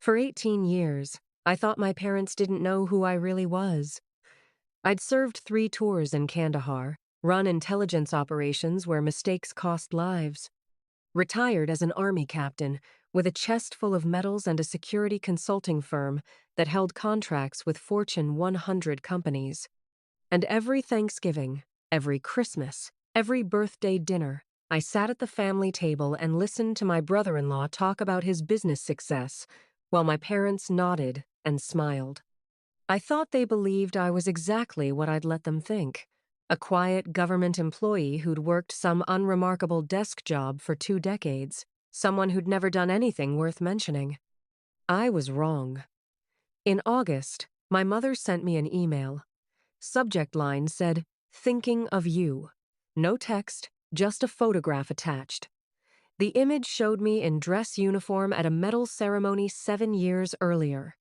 For 18 years, I thought my parents didn't know who I really was. I'd served 3 tours in Kandahar, run intelligence operations where mistakes cost lives, retired as an army captain with a chest full of medals and a security consulting firm that held contracts with Fortune 100 companies. And every Thanksgiving, every Christmas, every birthday dinner, I sat at the family table and listened to my brother-in-law talk about his business success, while my parents nodded and smiled. I thought they believed I was exactly what I'd let them think, a quiet government employee who'd worked some unremarkable desk job for 2 decades, someone who'd never done anything worth mentioning. I was wrong. In August, my mother sent me an email. Subject line said, "Thinking of you." No text, just a photograph attached. The image showed me in dress uniform at a medal ceremony 7 years earlier.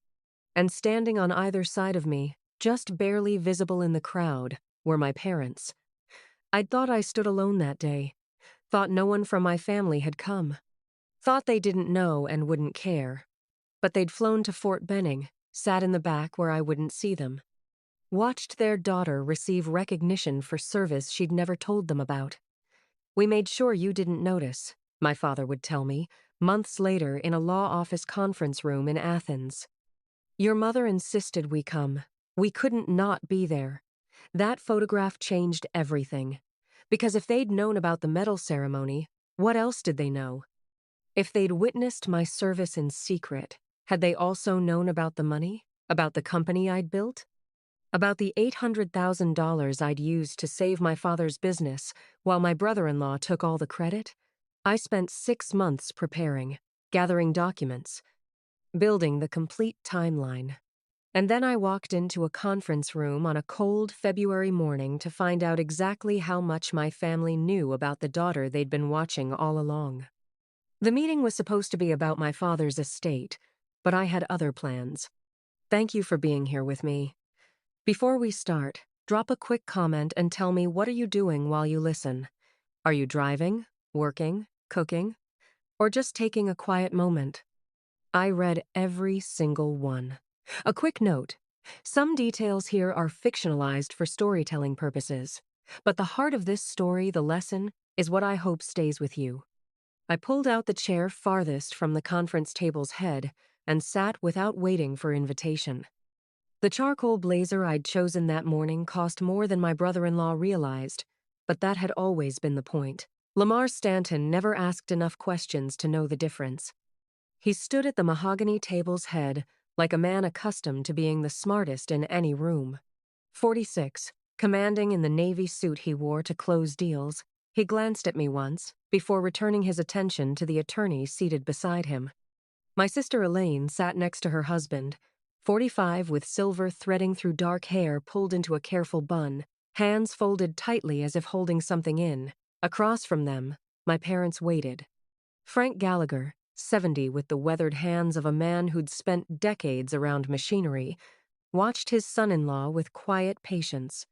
And standing on either side of me, just barely visible in the crowd, were my parents. I'd thought I stood alone that day, thought no one from my family had come, thought they didn't know and wouldn't care. But they'd flown to Fort Benning, sat in the back where I wouldn't see them. Watched their daughter receive recognition for service she'd never told them about. "We made sure you didn't notice," my father would tell me, months later in a law office conference room in Athens. "Your mother insisted we come. We couldn't not be there." That photograph changed everything. Because if they'd known about the medal ceremony, what else did they know? If they'd witnessed my service in secret, had they also known about the money? About the company I'd built? About the $800,000 I'd used to save my father's business, while my brother-in-law took all the credit? I spent 6 months preparing, gathering documents, building the complete timeline. And then I walked into a conference room on a cold February morning to find out exactly how much my family knew about the daughter they'd been watching all along. The meeting was supposed to be about my father's estate, but I had other plans. Thank you for being here with me. Before we start, drop a quick comment and tell me, what are you doing while you listen? Are you driving, working, cooking, or just taking a quiet moment? I read every single one. A quick note: some details here are fictionalized for storytelling purposes, but the heart of this story, the lesson, is what I hope stays with you. I pulled out the chair farthest from the conference table's head and sat without waiting for invitation. The charcoal blazer I'd chosen that morning cost more than my brother-in-law realized, but that had always been the point. Lamar Stanton never asked enough questions to know the difference. He stood at the mahogany table's head like a man accustomed to being the smartest in any room. 46, commanding in the navy suit he wore to close deals, he glanced at me once before returning his attention to the attorney seated beside him. My sister Elaine sat next to her husband, 45 with silver threading through dark hair pulled into a careful bun, hands folded tightly as if holding something in. Across from them, my parents waited. Frank Gallagher, 70 with the weathered hands of a man who'd spent decades around machinery, watched his son-in-law with quiet patience.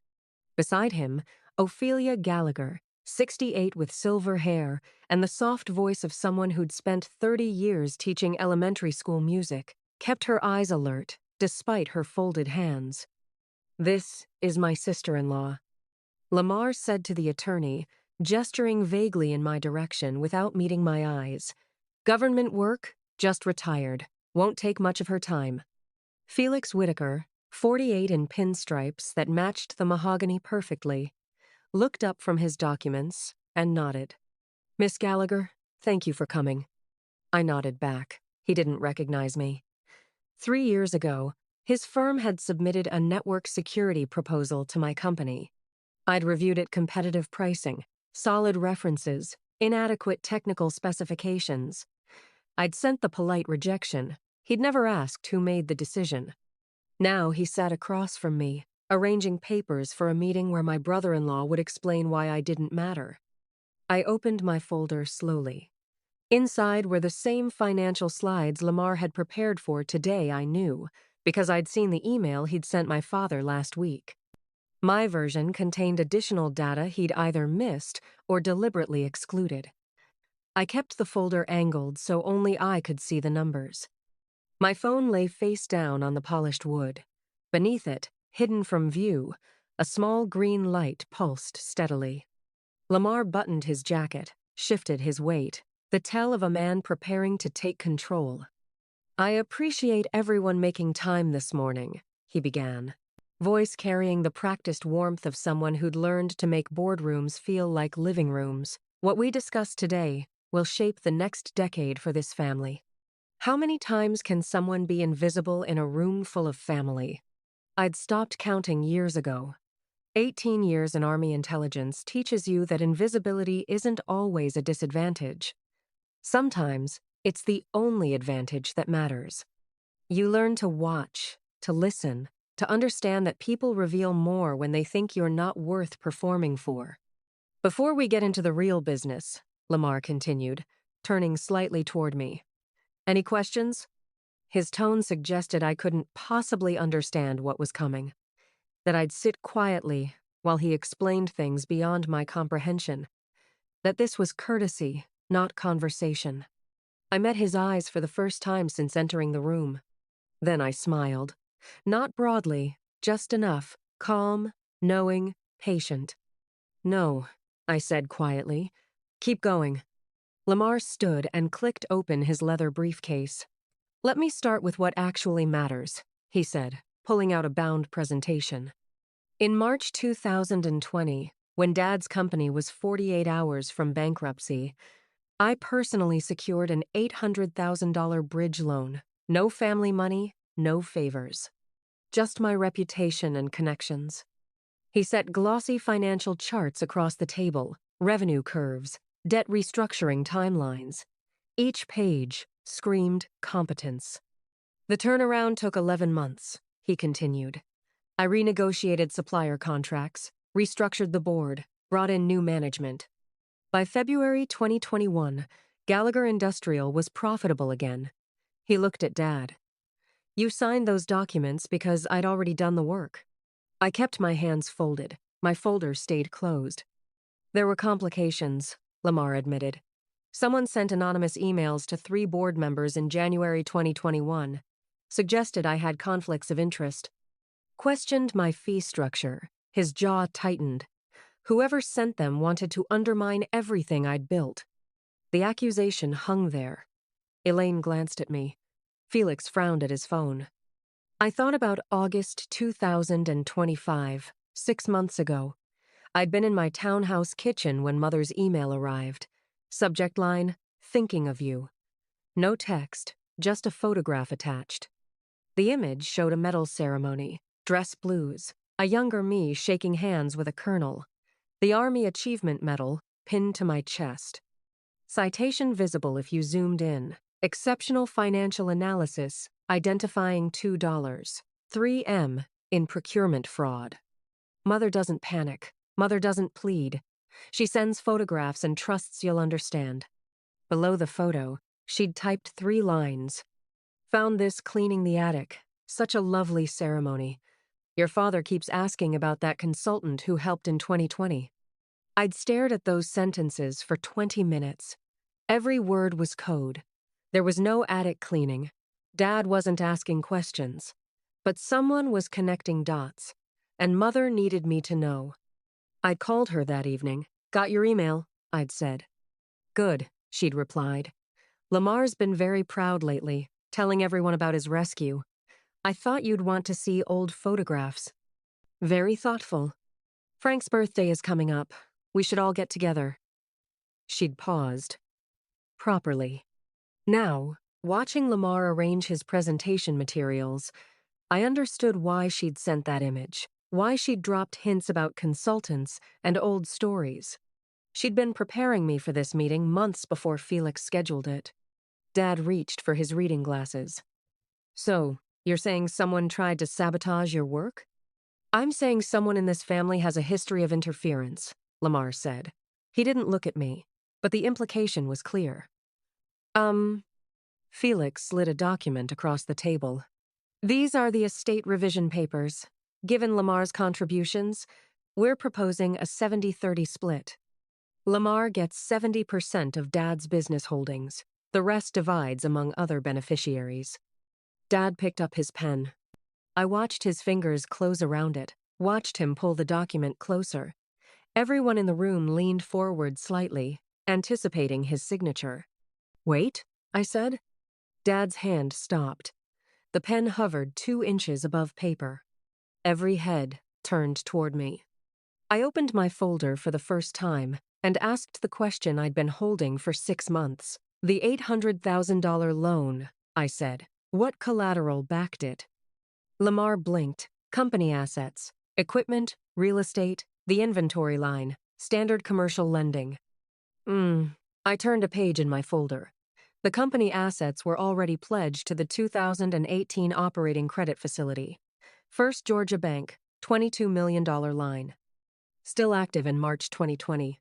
Beside him, Ophelia Gallagher, 68 with silver hair and the soft voice of someone who'd spent 30 years teaching elementary school music, kept her eyes alert despite her folded hands. "This is my sister-in-law," Lamar said to the attorney, gesturing vaguely in my direction without meeting my eyes. "Government work, just retired. Won't take much of her time." Felix Whitaker, 48 in pinstripes that matched the mahogany perfectly, looked up from his documents and nodded. "Miss Gallagher, thank you for coming." I nodded back. He didn't recognize me. 3 years ago, his firm had submitted a network security proposal to my company. I'd reviewed it: competitive pricing, solid references, inadequate technical specifications. I'd sent the polite rejection. He'd never asked who made the decision. Now he sat across from me, arranging papers for a meeting where my brother-in-law would explain why I didn't matter. I opened my folder slowly. Inside were the same financial slides Lamar had prepared for today, I knew, because I'd seen the email he'd sent my father last week. My version contained additional data he'd either missed or deliberately excluded. I kept the folder angled so only I could see the numbers. My phone lay face down on the polished wood. Beneath it, hidden from view, a small green light pulsed steadily. Lamar buttoned his jacket, shifted his weight, the tell of a man preparing to take control. "I appreciate everyone making time this morning," he began, voice carrying the practiced warmth of someone who'd learned to make boardrooms feel like living rooms. "What we discuss today will shape the next decade for this family. How many times can someone be invisible in a room full of family?" I'd stopped counting years ago. 18 years in Army intelligence teaches you that invisibility isn't always a disadvantage. Sometimes, it's the only advantage that matters. You learn to watch, to listen, to understand that people reveal more when they think you're not worth performing for. "Before we get into the real business," Lamar continued, turning slightly toward me. "Any questions?" His tone suggested I couldn't possibly understand what was coming, that I'd sit quietly while he explained things beyond my comprehension, that this was courtesy, not conversation. I met his eyes for the first time since entering the room. Then I smiled. Not broadly, just enough, calm, knowing, patient. "No," I said quietly. "Keep going." Lamar stood and clicked open his leather briefcase. "Let me start with what actually matters," he said, pulling out a bound presentation. In March 2020, when Dad's company was 48 hours from bankruptcy, I personally secured an $800,000 bridge loan. No family money, no favors. Just my reputation and connections. He set glossy financial charts across the table, revenue curves, debt restructuring timelines. Each page screamed competence. "The turnaround took 11 months, he continued. "I renegotiated supplier contracts, restructured the board, brought in new management. By February 2021, Gallagher Industrial was profitable again." He looked at Dad. "You signed those documents because I'd already done the work." I kept my hands folded. My folder stayed closed. "There were complications," Lamar admitted. "Someone sent anonymous emails to 3 board members in January 2021. Suggested I had conflicts of interest. Questioned my fee structure." His jaw tightened. "Whoever sent them wanted to undermine everything I'd built." The accusation hung there. Elaine glanced at me. Felix frowned at his phone. I thought about August 2025, 6 months ago. I'd been in my townhouse kitchen when Mother's email arrived. Subject line, "Thinking of you." No text, just a photograph attached. The image showed a medal ceremony, dress blues, a younger me shaking hands with a colonel. The Army Achievement Medal pinned to my chest. Citation visible if you zoomed in. Exceptional financial analysis, identifying $2. 3M in procurement fraud. Mother doesn't panic. Mother doesn't plead. She sends photographs and trusts you'll understand. Below the photo, she'd typed 3 lines. "Found this cleaning the attic. Such a lovely ceremony. Your father keeps asking about that consultant who helped in 2020. I'd stared at those sentences for 20 minutes. Every word was code. There was no attic cleaning. Dad wasn't asking questions. But someone was connecting dots, and Mother needed me to know. I'd called her that evening. "Got your email," I'd said. "Good," she'd replied. "Lamar's been very proud lately, telling everyone about his rescue. I thought you'd want to see old photographs." "Very thoughtful. Frank's birthday is coming up. We should all get together." She'd paused. Properly. Now, watching Lamar arrange his presentation materials, I understood why she'd sent that image, why she'd dropped hints about consultants and old stories. She'd been preparing me for this meeting months before Felix scheduled it. Dad reached for his reading glasses. "So, you're saying someone tried to sabotage your work?" "I'm saying someone in this family has a history of interference," Lamar said. He didn't look at me, but the implication was clear. Felix slid a document across the table. "These are the estate revision papers. Given Lamar's contributions, we're proposing a 70-30 split. Lamar gets 70% of Dad's business holdings. The rest divides among other beneficiaries." Dad picked up his pen. I watched his fingers close around it, watched him pull the document closer. Everyone in the room leaned forward slightly, anticipating his signature. "Wait," I said. Dad's hand stopped. The pen hovered 2 inches above paper. Every head turned toward me. I opened my folder for the first time and asked the question I'd been holding for 6 months. "The $800,000 loan," I said. "What collateral backed it?" Lamar blinked. "Company assets, equipment, real estate, the inventory line, standard commercial lending." I turned a page in my folder. The company assets were already pledged to the 2018 operating credit facility. First Georgia Bank, $22 million line. Still active in March 2020.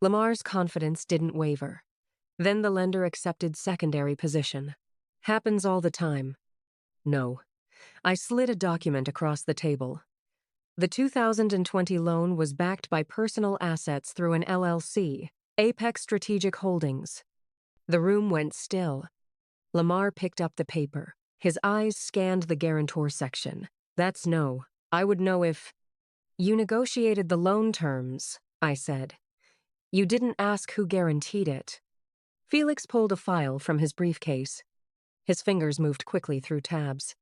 Lamar's confidence didn't waver. Then the lender accepted secondary position. Happens all the time. No. I slid a document across the table. The 2020 loan was backed by personal assets through an LLC, Apex Strategic Holdings. The room went still. Lamar picked up the paper. His eyes scanned the guarantor section. "That's no. I would know if—" "You negotiated the loan terms," I said. "You didn't ask who guaranteed it." Felix pulled a file from his briefcase. His fingers moved quickly through tabs.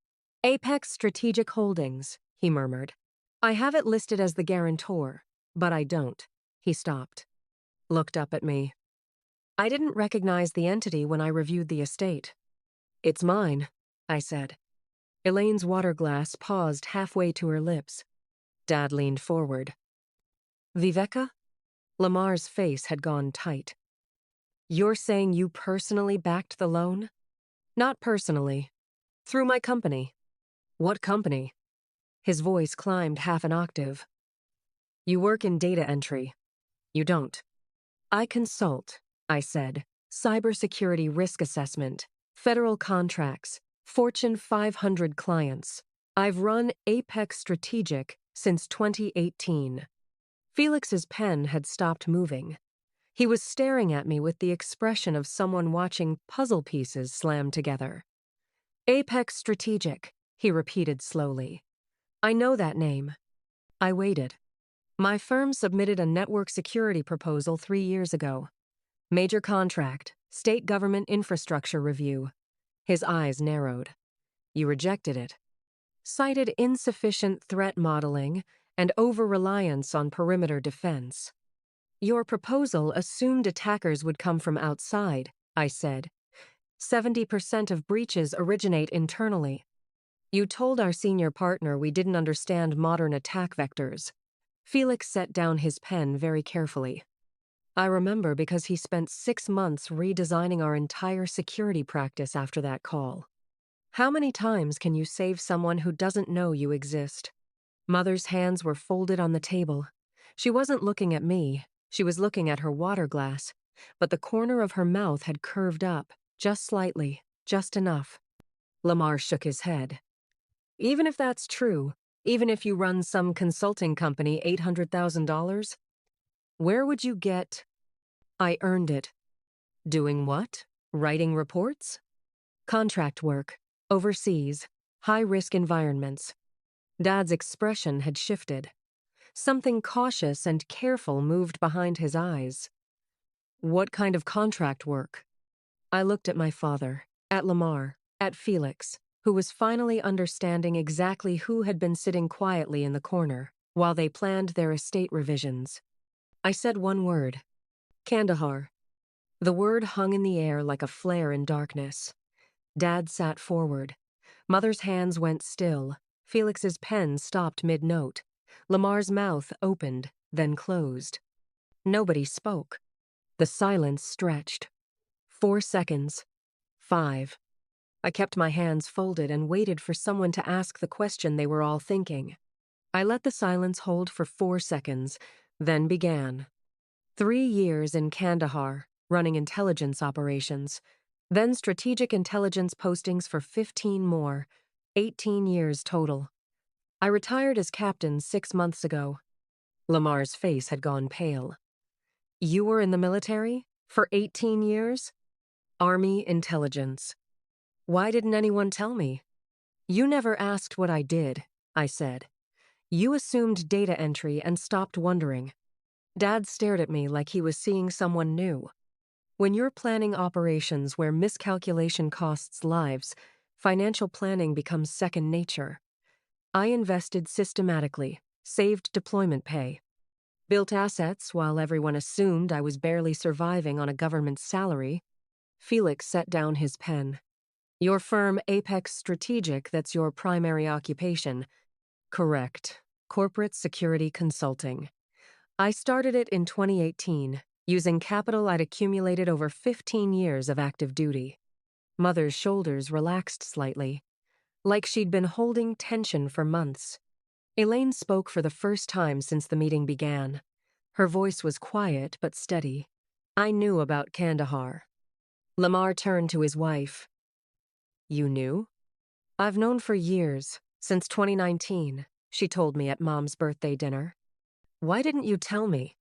"Apex Strategic Holdings," he murmured. "I have it listed as the guarantor, but I don't." He stopped. Looked up at me. "I didn't recognize the entity when I reviewed the estate." "It's mine," I said. Elaine's water glass paused halfway to her lips. Dad leaned forward. "Viveka?" Lamar's face had gone tight. "You're saying you personally backed the loan?" "Not personally. Through my company." "What company?" His voice climbed half an octave. "You work in data entry." "You don't." "I consult," I said. "Cybersecurity risk assessment, federal contracts, Fortune 500 clients. I've run Apex Strategic since 2018. Felix's pen had stopped moving. He was staring at me with the expression of someone watching puzzle pieces slam together. "Apex Strategic," he repeated slowly. "I know that name." I waited. "My firm submitted a network security proposal 3 years ago. Major contract, state government infrastructure review." His eyes narrowed. "You rejected it." "Cited insufficient threat modeling and over-reliance on perimeter defense." "Your proposal assumed attackers would come from outside," I said. 70% of breaches originate internally. "You told our senior partner we didn't understand modern attack vectors." Felix set down his pen very carefully. "I remember because he spent 6 months redesigning our entire security practice after that call." "How many times can you save someone who doesn't know you exist?" Mother's hands were folded on the table. She wasn't looking at me. She was looking at her water glass, but the corner of her mouth had curved up, just slightly, just enough. Lamar shook his head. "Even if that's true, even if you run some consulting company $800,000, where would you get—" I earned it. "Doing what? Writing reports?" "Contract work, overseas, high-risk environments." Dad's expression had shifted. Something cautious and careful moved behind his eyes. "What kind of contract work?" I looked at my father, at Lamar, at Felix, who was finally understanding exactly who had been sitting quietly in the corner while they planned their estate revisions. I said one word. "Kandahar." The word hung in the air like a flare in darkness. Dad sat forward. Mother's hands went still. Felix's pen stopped mid-note. Lamar's mouth opened, then closed. Nobody spoke. The silence stretched. 4 seconds. 5. I kept my hands folded and waited for someone to ask the question they were all thinking. I let the silence hold for 4 seconds, then began. 3 years in Kandahar, running intelligence operations, then strategic intelligence postings for 15 more, 18 years total. I retired as captain 6 months ago. Lamar's face had gone pale. "You were in the military? For 18 years? Army intelligence. Why didn't anyone tell me?" You never asked what I did, I said. You assumed data entry and stopped wondering. Dad stared at me like he was seeing someone new. When you're planning operations where miscalculation costs lives, financial planning becomes second nature. I invested systematically, saved deployment pay, built assets while everyone assumed I was barely surviving on a government salary. Felix set down his pen. Your firm Apex Strategic, that's your primary occupation. Correct. Corporate Security Consulting. I started it in 2018, using capital I'd accumulated over 15 years of active duty. Mother's shoulders relaxed slightly, like she'd been holding tension for months. Elaine spoke for the first time since the meeting began. Her voice was quiet but steady. I knew about Kandahar. Lamar turned to his wife. You knew? I've known for years, since 2019, she told me at Mom's birthday dinner. Why didn't you tell me?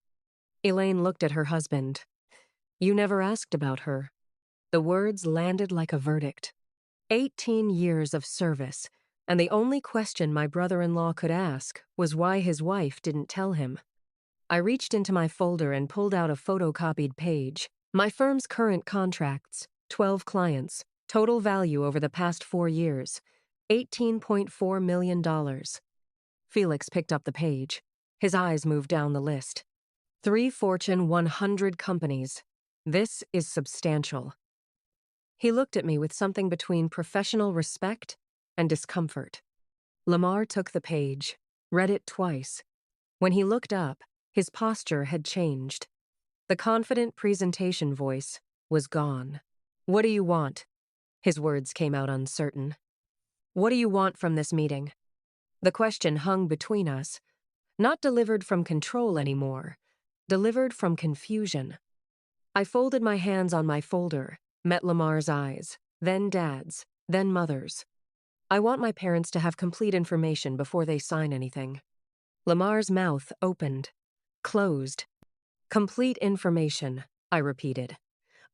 Elaine looked at her husband. You never asked about her. The words landed like a verdict. 18 years of service, and the only question my brother-in-law could ask was why his wife didn't tell him. I reached into my folder and pulled out a photocopied page. My firm's current contracts, 12 clients, total value over the past 4 years, $18.4 million. Felix picked up the page. His eyes moved down the list. 3 Fortune 100 companies. This is substantial. He looked at me with something between professional respect and discomfort. Lamar took the page, read it twice. When he looked up, his posture had changed. The confident presentation voice was gone. What do you want? His words came out uncertain. What do you want from this meeting? The question hung between us, not delivered from control anymore, delivered from confusion. I folded my hands on my folder, met Lamar's eyes, then Dad's, then Mother's. I want my parents to have complete information before they sign anything. Lamar's mouth opened, closed. Complete information, I repeated.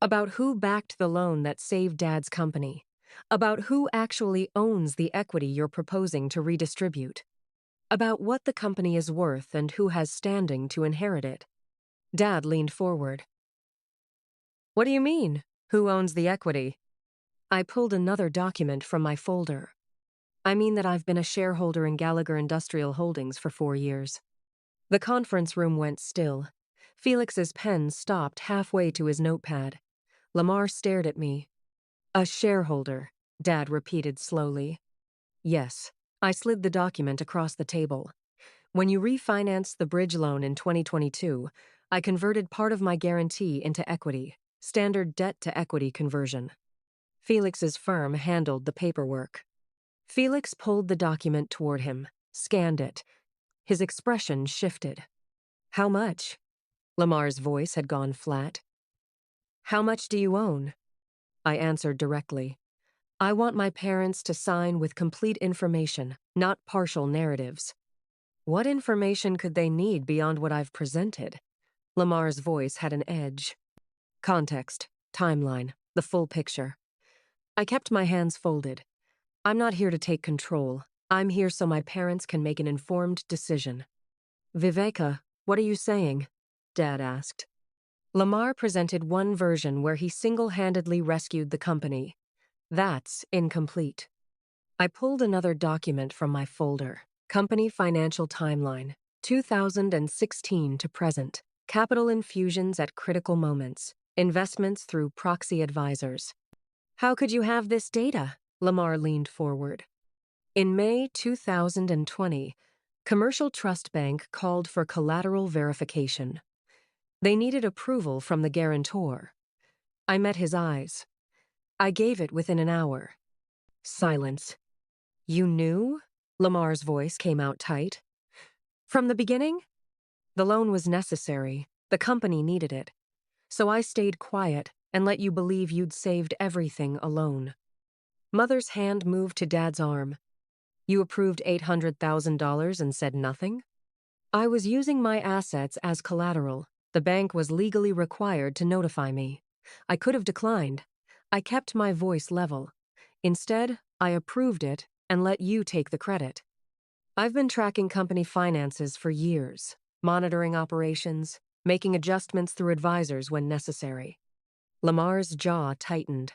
About who backed the loan that saved Dad's company. About who actually owns the equity you're proposing to redistribute. About what the company is worth and who has standing to inherit it. Dad leaned forward. What do you mean? Who owns the equity? I pulled another document from my folder. I mean that I've been a shareholder in Gallagher Industrial Holdings for 4 years. The conference room went still. Felix's pen stopped halfway to his notepad. Lamar stared at me. A shareholder, Dad repeated slowly. Yes. I slid the document across the table. When you refinanced the bridge loan in 2022, I converted part of my guarantee into equity, standard debt-to-equity conversion. Felix's firm handled the paperwork. Felix pulled the document toward him, scanned it. His expression shifted. How much? Lamar's voice had gone flat. How much do you own? I answered directly. I want my parents to sign with complete information, not partial narratives. What information could they need beyond what I've presented? Lamar's voice had an edge. Context, timeline, the full picture. I kept my hands folded. I'm not here to take control. I'm here so my parents can make an informed decision. Viveka, what are you saying? Dad asked. Lamar presented one version where he single-handedly rescued the company. That's incomplete. I pulled another document from my folder. Company Financial Timeline, 2016 to present. Capital infusions at critical moments. Investments through proxy advisors. How could you have this data? Lamar leaned forward. In May 2020, Commercial Trust Bank called for collateral verification. They needed approval from the guarantor. I met his eyes. I gave it within an hour. Silence. You knew? Lamar's voice came out tight. From the beginning? The loan was necessary. The company needed it. So I stayed quiet and let you believe you'd saved everything alone. Mother's hand moved to Dad's arm. You approved $800,000 and said nothing? I was using my assets as collateral. The bank was legally required to notify me. I could have declined. I kept my voice level. Instead, I approved it and let you take the credit. I've been tracking company finances for years, monitoring operations, making adjustments through advisors when necessary. Lamar's jaw tightened.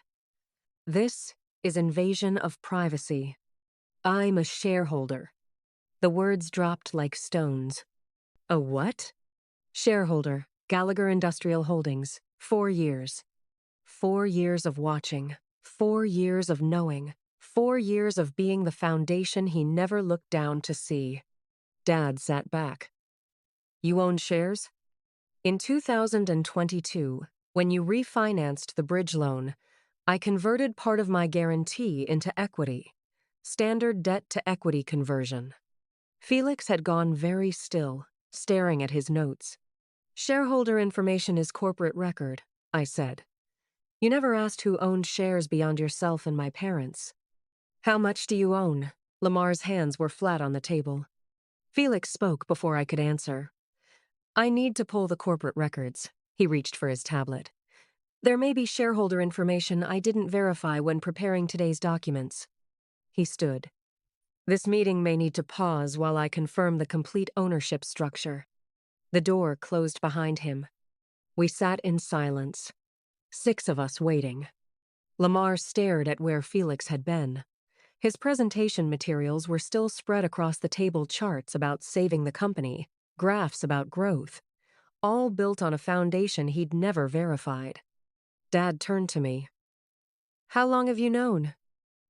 This is invasion of privacy. I'm a shareholder. The words dropped like stones. A what? Shareholder, Gallagher Industrial Holdings, 4 years. 4 years of watching, 4 years of knowing, 4 years of being the foundation he never looked down to see. Dad sat back. You own shares? In 2022, when you refinanced the bridge loan, I converted part of my guarantee into equity. Standard debt-to-equity conversion. Felix had gone very still, staring at his notes. Shareholder information is corporate record, I said. You never asked who owned shares beyond yourself and my parents. How much do you own? Lamar's hands were flat on the table. Felix spoke before I could answer. I need to pull the corporate records. He reached for his tablet. There may be shareholder information I didn't verify when preparing today's documents. He stood. This meeting may need to pause while I confirm the complete ownership structure. The door closed behind him. We sat in silence, 6 of us waiting. Lamar stared at where Felix had been. His presentation materials were still spread across the table, charts about saving the company, graphs about growth, all built on a foundation he'd never verified. Dad turned to me. How long have you known?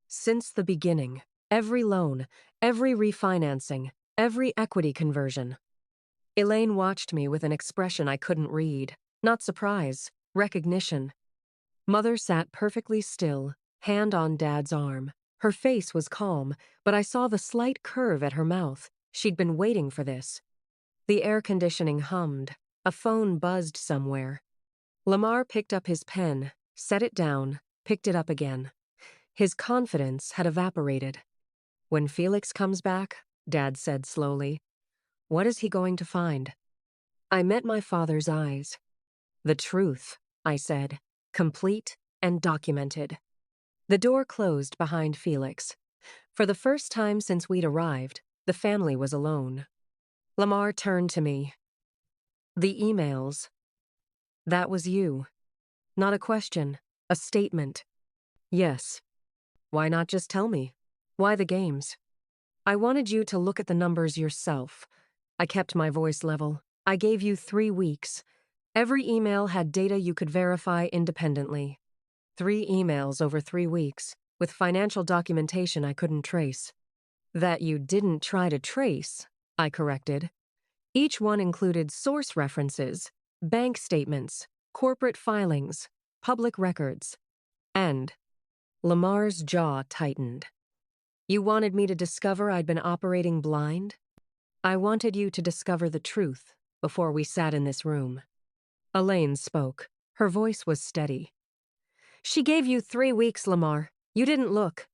Since the beginning. Every loan, every refinancing, every equity conversion. Elaine watched me with an expression I couldn't read. Not surprise, recognition. Mother sat perfectly still, hand on Dad's arm. Her face was calm, but I saw the slight curve at her mouth. She'd been waiting for this. The air conditioning hummed. A phone buzzed somewhere. Lamar picked up his pen, set it down, picked it up again. His confidence had evaporated. When Felix comes back, Dad said slowly, what is he going to find? I met my father's eyes. The truth, I said, complete and documented. The door closed behind Felix. For the first time since we'd arrived, the family was alone. Lamar turned to me. The emails. That was you. Not a question, a statement. Yes. Why not just tell me? Why the games? I wanted you to look at the numbers yourself. I kept my voice level. I gave you 3 weeks. Every email had data you could verify independently. 3 emails over 3 weeks, with financial documentation I couldn't trace. That you didn't try to trace, I corrected. Each one included source references, bank statements, corporate filings, public records, and Lamar's jaw tightened. You wanted me to discover I'd been operating blind? I wanted you to discover the truth before we sat in this room. Elaine spoke. Her voice was steady. She gave you 3 weeks, Lamar. You didn't look.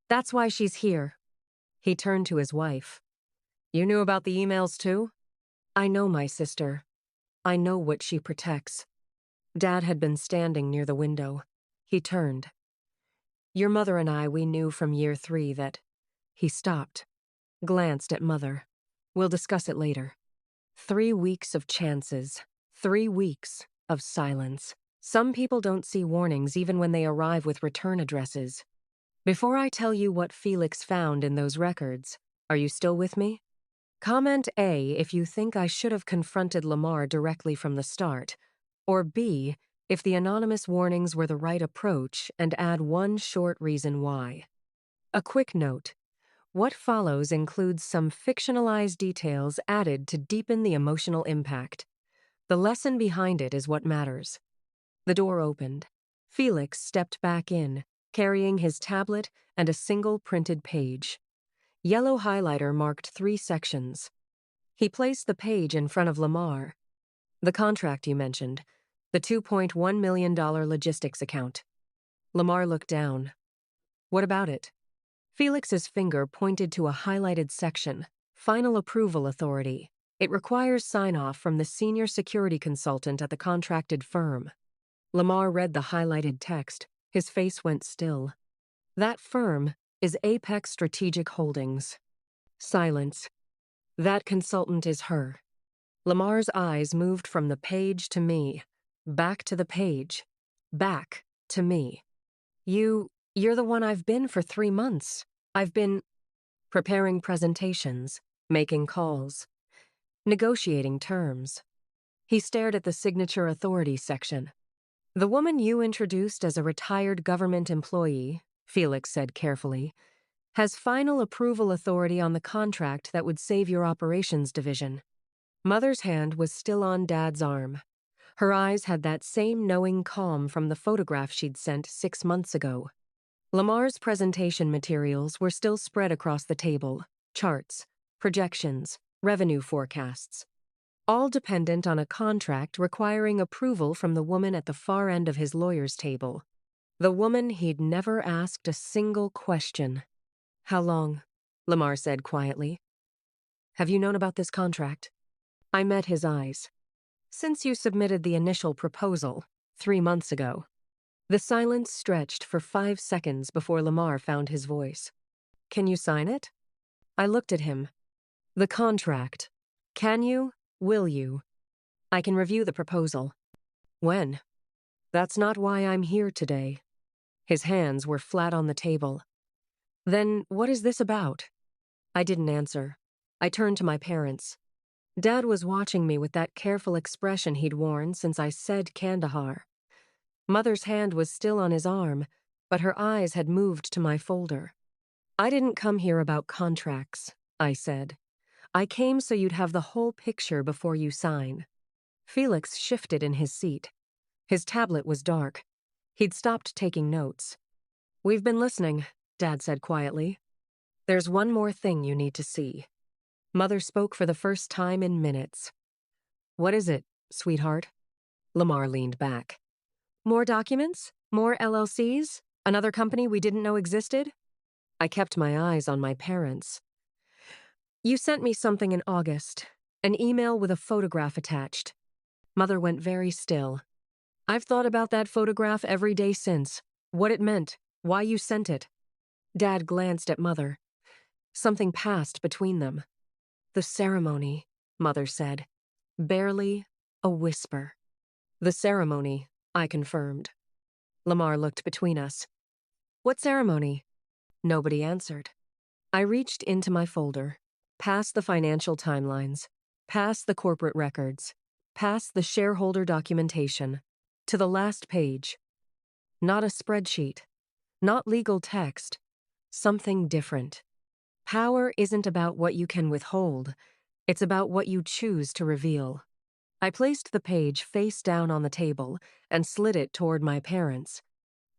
That's why she's here. He turned to his wife. You knew about the emails too? I know my sister. I know what she protects. Dad had been standing near the window. He turned. Your mother and I, we knew from year 3 that... He stopped, glanced at Mother. We'll discuss it later. 3 weeks of chances. 3 weeks of silence. Some people don't see warnings even when they arrive with return addresses. Before I tell you what Felix found in those records, are you still with me? Comment A if you think I should have confronted Lamar directly from the start, or B if the anonymous warnings were the right approach, and add one short reason why. A quick note. What follows includes some fictionalized details added to deepen the emotional impact. The lesson behind it is what matters. The door opened. Felix stepped back in, carrying his tablet and a single printed page. Yellow highlighter marked 3 sections. He placed the page in front of Lamar. The contract you mentioned, the $2.1 million logistics account. Lamar looked down. What about it? Felix's finger pointed to a highlighted section, Final Approval Authority. It requires sign-off from the senior security consultant at the contracted firm. Lamar read the highlighted text. His face went still. That firm, is Apex Strategic Holdings. Silence. That consultant is her. Lamar's eyes moved from the page to me, back to the page, back to me. You're the one I've been for 3 months. I've been preparing presentations, making calls, negotiating terms. He stared at the signature authority section. The woman you introduced as a retired government employee, Felix said carefully, has final approval authority on the contract that would save your operations division. Mother's hand was still on Dad's arm. Her eyes had that same knowing calm from the photograph she'd sent 6 months ago. Lamar's presentation materials were still spread across the table, charts, projections, revenue forecasts, all dependent on a contract requiring approval from the woman at the far end of his lawyer's table. The woman he'd never asked a single question. How long? Lamar said quietly. Have you known about this contract? I met his eyes. Since you submitted the initial proposal, 3 months ago. The silence stretched for 5 seconds before Lamar found his voice. Can you sign it? I looked at him. The contract. Can you? Will you? I can review the proposal. When? That's not why I'm here today. His hands were flat on the table. Then what is this about? I didn't answer. I turned to my parents. Dad was watching me with that careful expression he'd worn since I said Kandahar. Mother's hand was still on his arm, but her eyes had moved to my folder. I didn't come here about contracts, I said. I came so you'd have the whole picture before you sign. Felix shifted in his seat. His tablet was dark. He'd stopped taking notes. We've been listening, Dad said quietly. There's one more thing you need to see. Mother spoke for the first time in minutes. What is it, sweetheart? Lamar leaned back. More documents? More LLCs? Another company we didn't know existed? I kept my eyes on my parents. You sent me something in August, an email with a photograph attached. Mother went very still. I've thought about that photograph every day since, what it meant, why you sent it. Dad glanced at Mother. Something passed between them. The ceremony, Mother said. Barely a whisper. The ceremony, I confirmed. Lamar looked between us. What ceremony? Nobody answered. I reached into my folder, past the financial timelines, past the corporate records, past the shareholder documentation, to the last page. Not a spreadsheet, not legal text, something different. Power isn't about what you can withhold, it's about what you choose to reveal. I placed the page face down on the table and slid it toward my parents.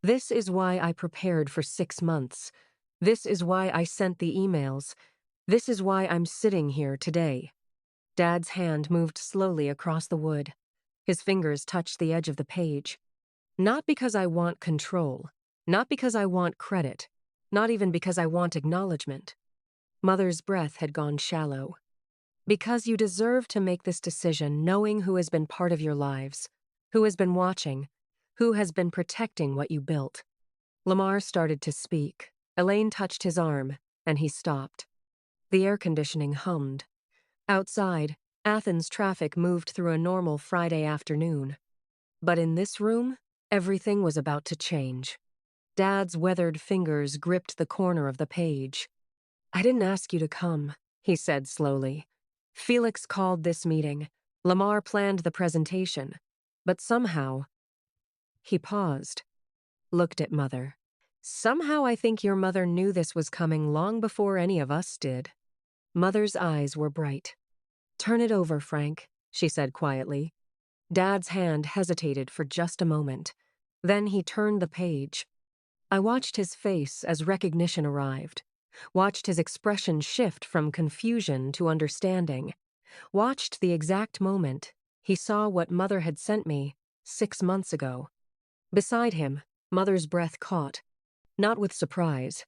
This is why I prepared for 6 months. This is why I sent the emails. This is why I'm sitting here today. Dad's hand moved slowly across the wood. His fingers touched the edge of the page. Not because I want control, not because I want credit, not even because I want acknowledgement. Mother's breath had gone shallow. Because you deserve to make this decision knowing who has been part of your lives, who has been watching, who has been protecting what you built. Lamar started to speak. Elaine touched his arm, and he stopped. The air conditioning hummed. Outside, Athens traffic moved through a normal Friday afternoon. But in this room, everything was about to change. Dad's weathered fingers gripped the corner of the page. I didn't ask you to come, he said slowly. Felix called this meeting. Lamar planned the presentation. But somehow... He paused, looked at Mother. Somehow I think your mother knew this was coming long before any of us did. Mother's eyes were bright. Turn it over, Frank, she said quietly. Dad's hand hesitated for just a moment. Then he turned the page. I watched his face as recognition arrived. Watched his expression shift from confusion to understanding. Watched the exact moment he saw what Mother had sent me 6 months ago. Beside him, Mother's breath caught. Not with surprise,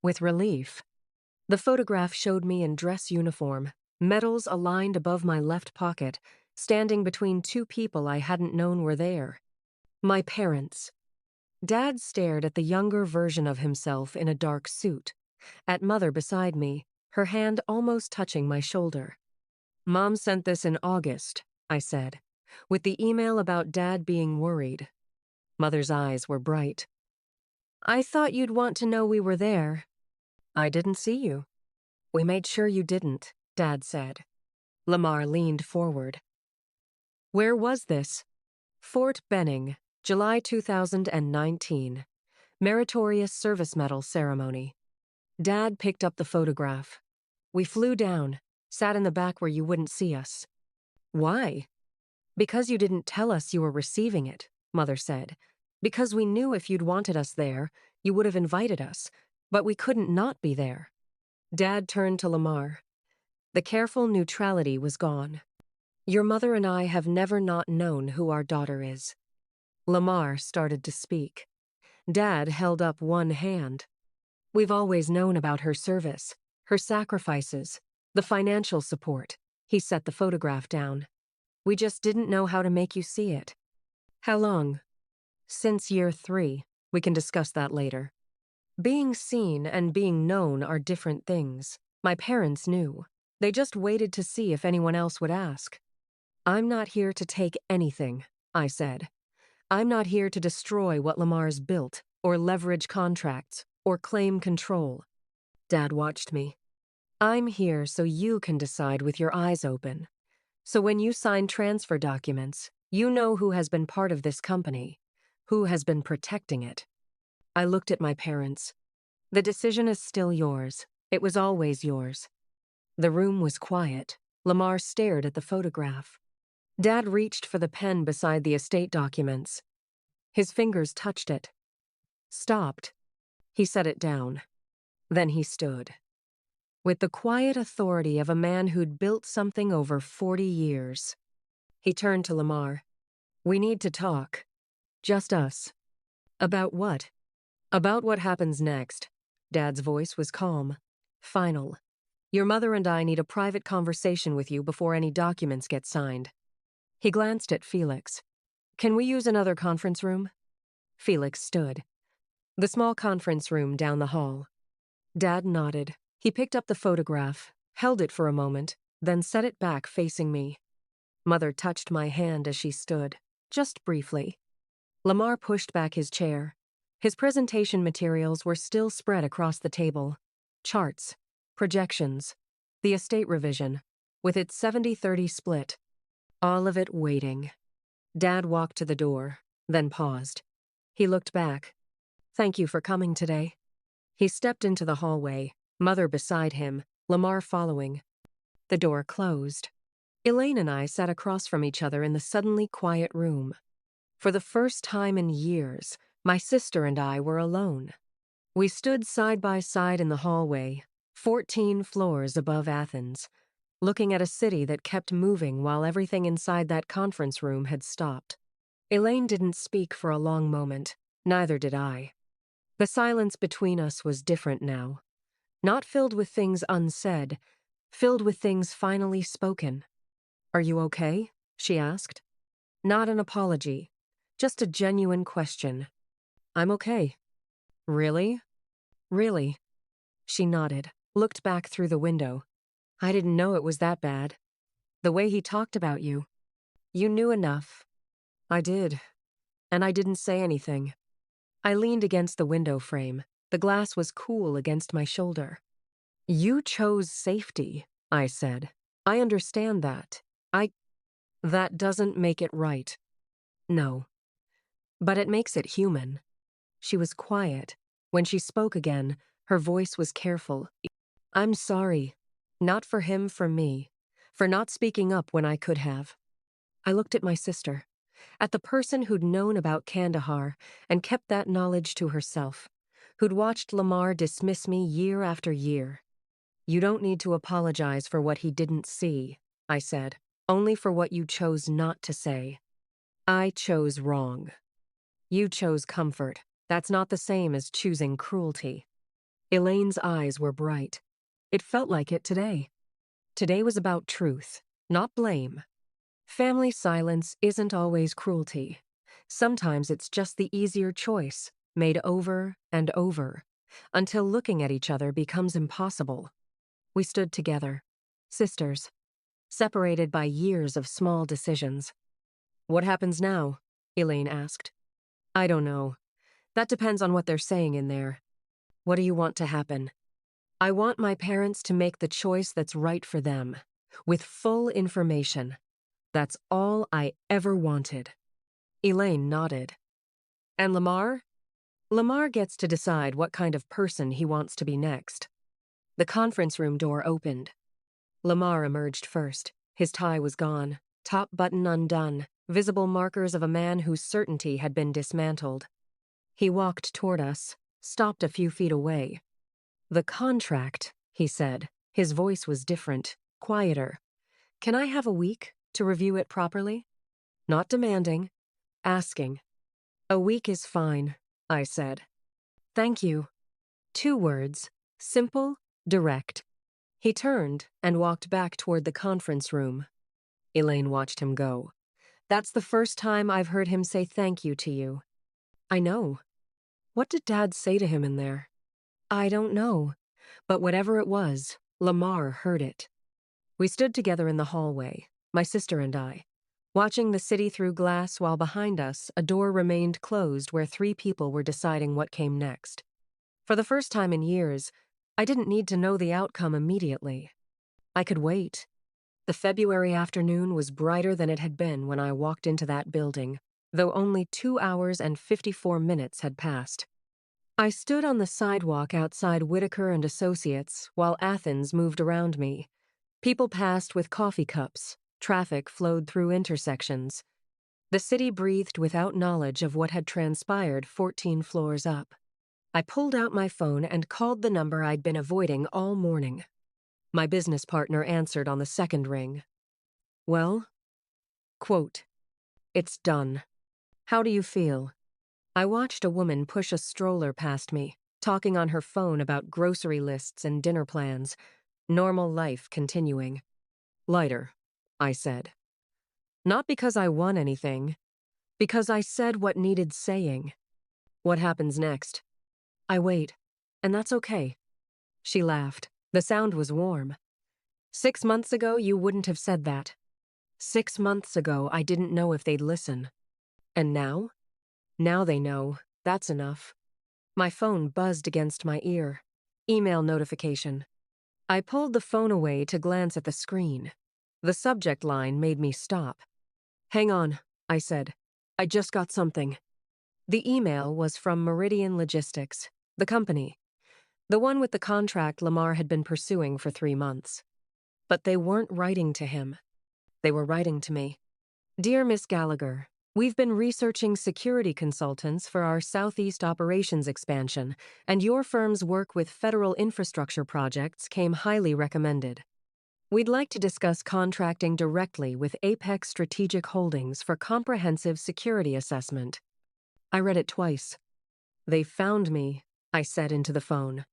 with relief. The photograph showed me in dress uniform, medals aligned above my left pocket, standing between 2 people I hadn't known were there. My parents. Dad stared at the younger version of himself in a dark suit, at Mother beside me, her hand almost touching my shoulder. Mom sent this in August, I said, with the email about Dad being worried. Mother's eyes were bright. I thought you'd want to know we were there. I didn't see you. We made sure you didn't, Dad said. Lamar leaned forward. Where was this? Fort Benning, July 2019. Meritorious Service Medal ceremony. Dad picked up the photograph. We flew down, sat in the back where you wouldn't see us. Why? Because you didn't tell us you were receiving it, Mother said. Because we knew if you'd wanted us there, you would have invited us, but we couldn't not be there. Dad turned to Lamar. The careful neutrality was gone. Your mother and I have never not known who our daughter is. Lamar started to speak. Dad held up one hand. We've always known about her service, her sacrifices, the financial support. He set the photograph down. We just didn't know how to make you see it. How long? Since year 3. We can discuss that later. Being seen and being known are different things. My parents knew. They just waited to see if anyone else would ask. I'm not here to take anything, I said. I'm not here to destroy what Lamar's built, or leverage contracts, or claim control. Dad watched me. I'm here so you can decide with your eyes open. So when you sign transfer documents, you know who has been part of this company, who has been protecting it. I looked at my parents. The decision is still yours. It was always yours. The room was quiet. Lamar stared at the photograph. Dad reached for the pen beside the estate documents. His fingers touched it. Stopped. He set it down. Then he stood. With the quiet authority of a man who'd built something over 40 years. He turned to Lamar. We need to talk. Just us. About what? About what happens next. Dad's voice was calm. Final. Your mother and I need a private conversation with you before any documents get signed. He glanced at Felix. Can we use another conference room? Felix stood. The small conference room down the hall. Dad nodded. He picked up the photograph, held it for a moment, then set it back facing me. Mother touched my hand as she stood, just briefly. Lamar pushed back his chair. His presentation materials were still spread across the table. Charts, projections, the estate revision, with its 70-30 split. All of it waiting. Dad walked to the door, then paused. He looked back. Thank you for coming today. He stepped into the hallway, Mother beside him, Lamar following. The door closed. Elaine and I sat across from each other in the suddenly quiet room. For the first time in years, my sister and I were alone. We stood side by side in the hallway, 14 floors above Athens, looking at a city that kept moving while everything inside that conference room had stopped. Elaine didn't speak for a long moment, neither did I. The silence between us was different now. Not filled with things unsaid, filled with things finally spoken. Are you okay? She asked. Not an apology, just a genuine question. I'm okay. Really? Really. She nodded, looked back through the window. I didn't know it was that bad. The way he talked about you. You knew enough. I did. And I didn't say anything. I leaned against the window frame. The glass was cool against my shoulder. You chose safety, I said. I understand that. That doesn't make it right. No. But it makes it human. She was quiet. When she spoke again, her voice was careful. I'm sorry. Not for him, for me. For not speaking up when I could have. I looked at my sister. At the person who'd known about Kandahar and kept that knowledge to herself. Who'd watched Lamar dismiss me year after year. You don't need to apologize for what he didn't see, I said. Only for what you chose not to say. I chose wrong. You chose comfort. That's not the same as choosing cruelty. Elaine's eyes were bright. It felt like it today. Today was about truth, not blame. Family silence isn't always cruelty. Sometimes it's just the easier choice, made over and over, until looking at each other becomes impossible. We stood together, sisters, separated by years of small decisions. "What happens now?" Elaine asked. "I don't know. That depends on what they're saying in there." "What do you want to happen?" "I want my parents to make the choice that's right for them, with full information. That's all I ever wanted." Elaine nodded. "And Lamar?" "Lamar gets to decide what kind of person he wants to be next." The conference room door opened. Lamar emerged first. His tie was gone, top button undone, visible markers of a man whose certainty had been dismantled. He walked toward us, stopped a few feet away. "The contract," he said. His voice was different, quieter. "Can I have a week to review it properly?" "Not demanding, asking." "A week is fine," I said. "Thank you." 2 words, simple, direct. He turned and walked back toward the conference room. Elaine watched him go. "That's the first time I've heard him say thank you to you." "I know. What did Dad say to him in there?" "I don't know. But whatever it was, Lamar heard it." We stood together in the hallway, my sister and I, watching the city through glass while behind us a door remained closed where 3 people were deciding what came next. For the first time in years, I didn't need to know the outcome immediately. I could wait. The February afternoon was brighter than it had been when I walked into that building, though only 2 hours and 54 minutes had passed. I stood on the sidewalk outside Whitaker and Associates while Athens moved around me. People passed with coffee cups. Traffic flowed through intersections. The city breathed without knowledge of what had transpired 14 floors up. I pulled out my phone and called the number I'd been avoiding all morning. My business partner answered on the second ring. "Well?" Quote, "It's done. How do you feel?" I watched a woman push a stroller past me, talking on her phone about grocery lists and dinner plans. Normal life continuing. "Lighter," I said. "Not because I won anything. Because I said what needed saying." "What happens next?" "I wait. And that's okay." She laughed. The sound was warm. "6 months ago, you wouldn't have said that. 6 months ago, I didn't know if they'd listen. And now? Now they know. That's enough." My phone buzzed against my ear. Email notification. I pulled the phone away to glance at the screen. The subject line made me stop. "Hang on," I said. "I just got something." The email was from Meridian Logistics, the company, the one with the contract Lamar had been pursuing for 3 months. But they weren't writing to him. They were writing to me. "Dear Miss Gallagher, we've been researching security consultants for our Southeast operations expansion, and your firm's work with federal infrastructure projects came highly recommended. We'd like to discuss contracting directly with Apex Strategic Holdings for comprehensive security assessment." I read it twice. "They found me," I said into the phone.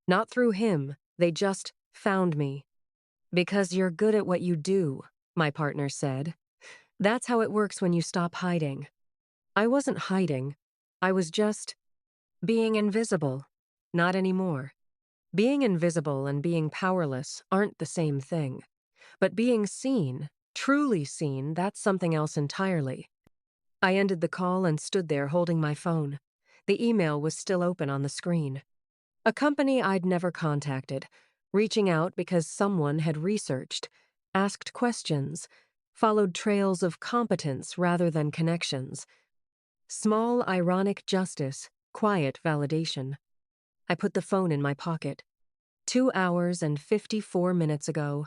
"Not through him, they just found me." "Because you're good at what you do," my partner said. "That's how it works when you stop hiding." I wasn't hiding. I was just being invisible. Not anymore. Being invisible and being powerless aren't the same thing. But being seen, truly seen, that's something else entirely. I ended the call and stood there holding my phone. The email was still open on the screen. A company I'd never contacted, reaching out because someone had researched, asked questions, followed trails of competence rather than connections. Small, ironic justice, quiet validation. I put the phone in my pocket. 2 hours and 54 minutes ago,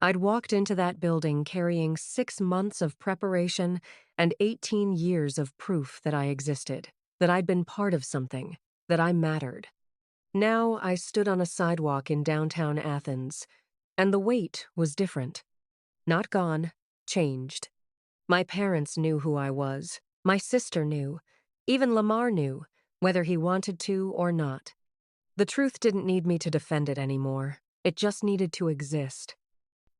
I'd walked into that building carrying 6 months of preparation and 18 years of proof that I existed, that I'd been part of something, that I mattered. Now I stood on a sidewalk in downtown Athens, and the weight was different. Not gone, changed. My parents knew who I was. My sister knew. Even Lamar knew, whether he wanted to or not. The truth didn't need me to defend it anymore. It just needed to exist.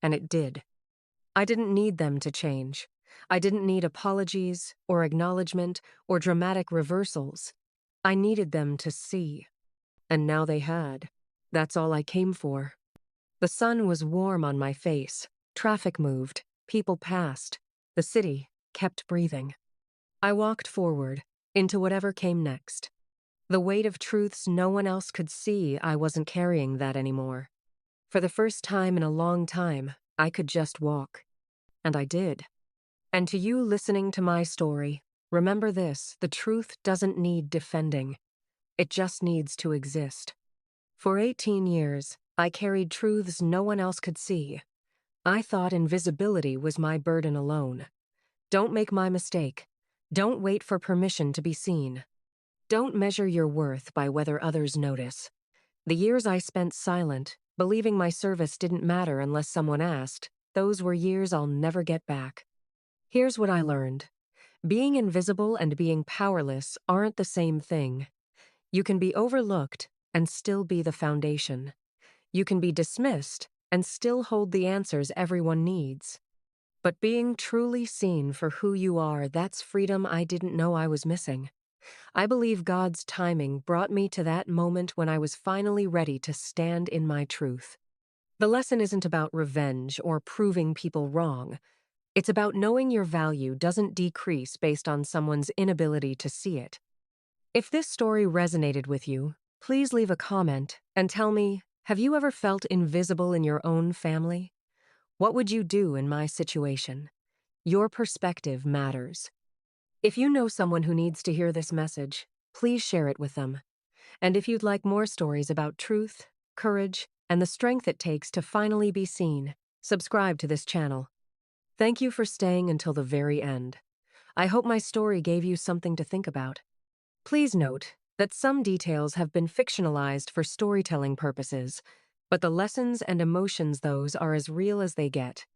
And it did. I didn't need them to change. I didn't need apologies or acknowledgement or dramatic reversals. I needed them to see. And now they had. That's all I came for. The sun was warm on my face. Traffic moved. People passed. The city kept breathing. I walked forward, into whatever came next. The weight of truths no one else could see. I wasn't carrying that anymore. For the first time in a long time, I could just walk. And I did. And to you listening to my story, remember this: the truth doesn't need defending. It just needs to exist. For 18 years, I carried truths no one else could see. I thought invisibility was my burden alone. Don't make my mistake. Don't wait for permission to be seen. Don't measure your worth by whether others notice. The years I spent silent, believing my service didn't matter unless someone asked, those were years I'll never get back. Here's what I learned. Being invisible and being powerless aren't the same thing. You can be overlooked and still be the foundation. You can be dismissed and still hold the answers everyone needs. But being truly seen for who you are, that's freedom I didn't know I was missing. I believe God's timing brought me to that moment when I was finally ready to stand in my truth. The lesson isn't about revenge or proving people wrong. It's about knowing your value doesn't decrease based on someone's inability to see it. If this story resonated with you, please leave a comment and tell me, have you ever felt invisible in your own family? What would you do in my situation? Your perspective matters. If you know someone who needs to hear this message, please share it with them. And if you'd like more stories about truth, courage, and the strength it takes to finally be seen, subscribe to this channel. Thank you for staying until the very end. I hope my story gave you something to think about. Please note that some details have been fictionalized for storytelling purposes, but the lessons and emotions those are as real as they get.